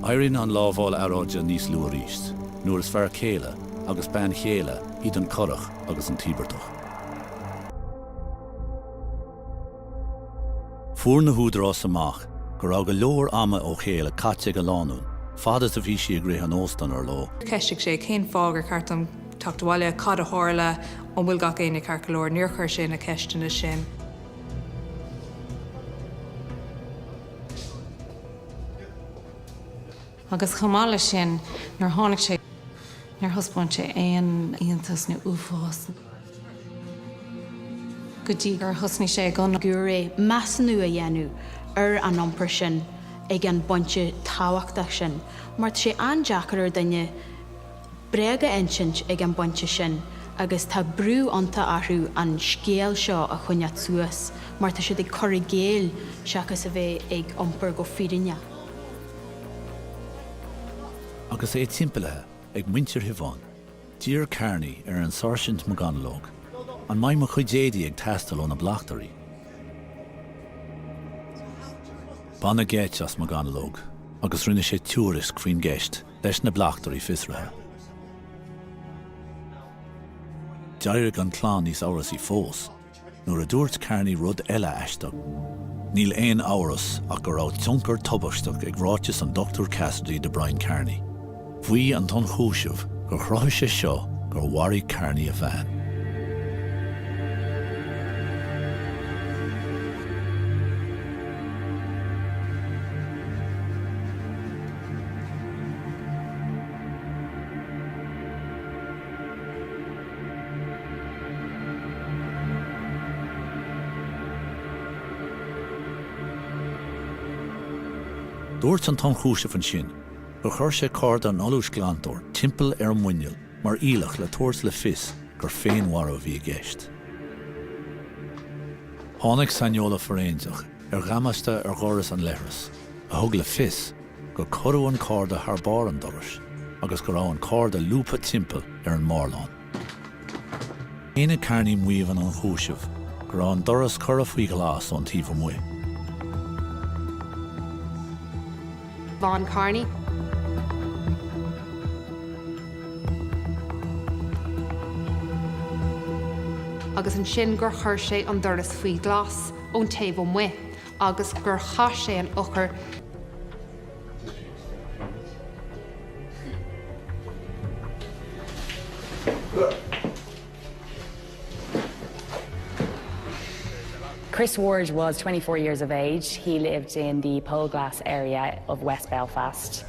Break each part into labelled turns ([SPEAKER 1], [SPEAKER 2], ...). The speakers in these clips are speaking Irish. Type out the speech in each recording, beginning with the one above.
[SPEAKER 1] Éiríonn an lámháil aráide níos lua ríist, nuair is fearr céile agus bean chéile iad an corach agus an tíbertach. Fuair na húdarrás amach gur á go leor ama ó chéile caite go lánún, fada a bhí si a gréith an óstan ar lá.
[SPEAKER 2] Ceiste sé cén fágur cartam tuchtháile cad a háirle an bhfuil gach éine carcolóir níor chuir sin na ceistena sin.
[SPEAKER 3] Agus chamála sin nar tháinig sé nar thospáint sé éon íontas na uafás. Go dtí gur thosnaí sé gan
[SPEAKER 4] gur é meas nua a dhéanú ar an iompar sin ag an bainte táhachtach sin, mar sé andeachar ar duine breaga insint ag an bainte sin agus tá brú ionta athú an scéal seo a chuine suas, mar tá siad ag corrigéal seachas a bheith ag iompar go fírinne.
[SPEAKER 1] Agus é timppelathe ag muintir hibháin, dír cairní ar an sáirseint maganlóg, an maith mo chuidéadaí ag teastal ó na blachtarí. Banna géit as maganlóg, agus rinne sé túris faoin gceist leis na blachtarí fisrathe. Deirigh an chlán níos áras í fós, nuair a dúirt cairní rud eile aisteach. Níl éon áras ach gur rá tionchar tobasteach ag ráiteas an Dr. Cassidy de Brian Kearney. Bhuí an ton chúiseamh gur chrothadh sé seo gur mhairigh Kearney a bhean. Dúirt an ton chúiseamh an sin, gur chuir sé card an olúis glantóir timpeall ar an muinneall mar ílach le tuairs le fios gur féin mhara bhí a gceist. Tháinig sainneola foréinteach ar ghameasta ar gcóras an leithreas, a thug le fios gur corú an card a tharbáir an doras, agus gur rá an card a lúpa timpeall ar an mórlán. Éine Kearney muomhan an chúiseamh gur rá an doras cur a faoi glas ón taobh muo.
[SPEAKER 5] Von Kearney. Agus an sin gur chuir sé an doras faoi glas ón taobh muo, agus gur chas sé an ochar.
[SPEAKER 6] Chris Ward was 24 years of age. He lived in the Polglass area of West Belfast,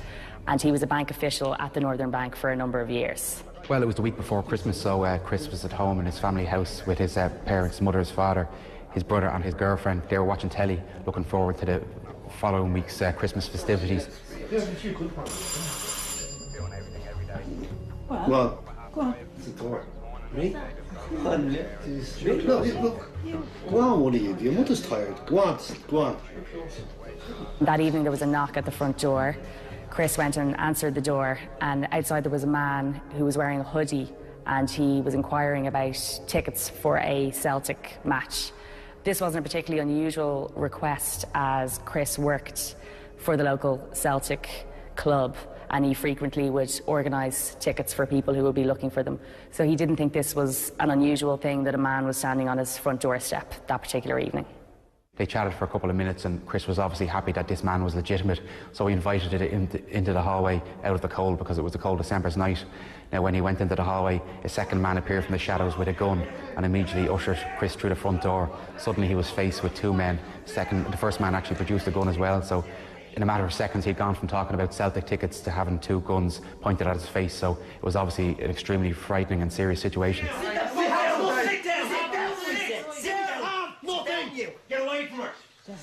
[SPEAKER 6] and he was a bank official at the Northern Bank for a number of years.
[SPEAKER 7] Well, it was the week before Christmas, so Chris was at home in his family house with his parents, mother, his father, his brother and his girlfriend. They were watching telly, looking forward to the following week's Christmas festivities.
[SPEAKER 8] Well, go on. It's the door. Me? Come on, look. Go on, one of you. Your mother's tired. Go on.
[SPEAKER 6] That evening there was a knock at the front door. Chris went and answered the door, and outside there was a man who was wearing a hoodie, and he was inquiring about tickets for a Celtic match. This wasn't a particularly unusual request, as Chris worked for the local Celtic club, and he frequently would organise tickets for people who would be looking for them. So he didn't think this was an unusual thing that a man was standing on his front doorstep that particular evening.
[SPEAKER 7] They chatted for a couple of minutes, and Chris was obviously happy that this man was legitimate, so he invited it into the hallway out of the cold, because it was a cold December's night. Now, when he went into the hallway, a second man appeared from the shadows with a gun and immediately ushered Chris through the front door. Suddenly he was faced with two men. The first man actually produced a gun as well, so in a matter of seconds he'd gone from talking about Celtic tickets to having two guns pointed at his face, so it was obviously an extremely frightening and serious situation.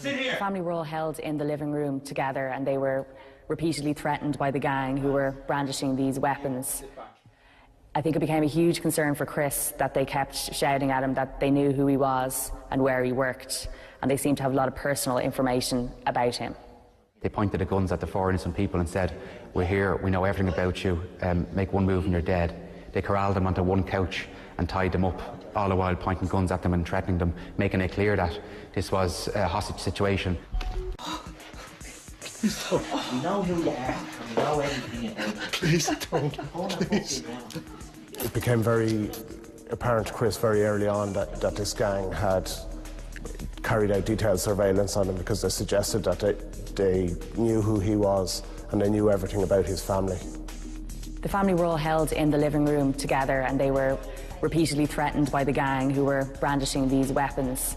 [SPEAKER 6] The family were all held in the living room together, and they were repeatedly threatened by the gang who were brandishing these weapons. I think it became a huge concern for Chris that they kept shouting at him that they knew who he was and where he worked, and they seemed to have a lot of personal information about him.
[SPEAKER 7] They pointed the guns at the four innocent people and said, "We're here, we know everything about you, make one move and you're dead." They corralled them onto one couch and tied them up, all the while pointing guns at them and threatening them, making it clear that this was a hostage situation.
[SPEAKER 9] We know who you are, and we know everything about you.
[SPEAKER 8] Please don't. Please.
[SPEAKER 10] It became very apparent to Chris very early on that this gang had carried out detailed surveillance on him because they suggested that they knew who he was and they knew everything about his family.
[SPEAKER 6] The family were all held in the living room together and they were repeatedly threatened by the gang who were brandishing these weapons.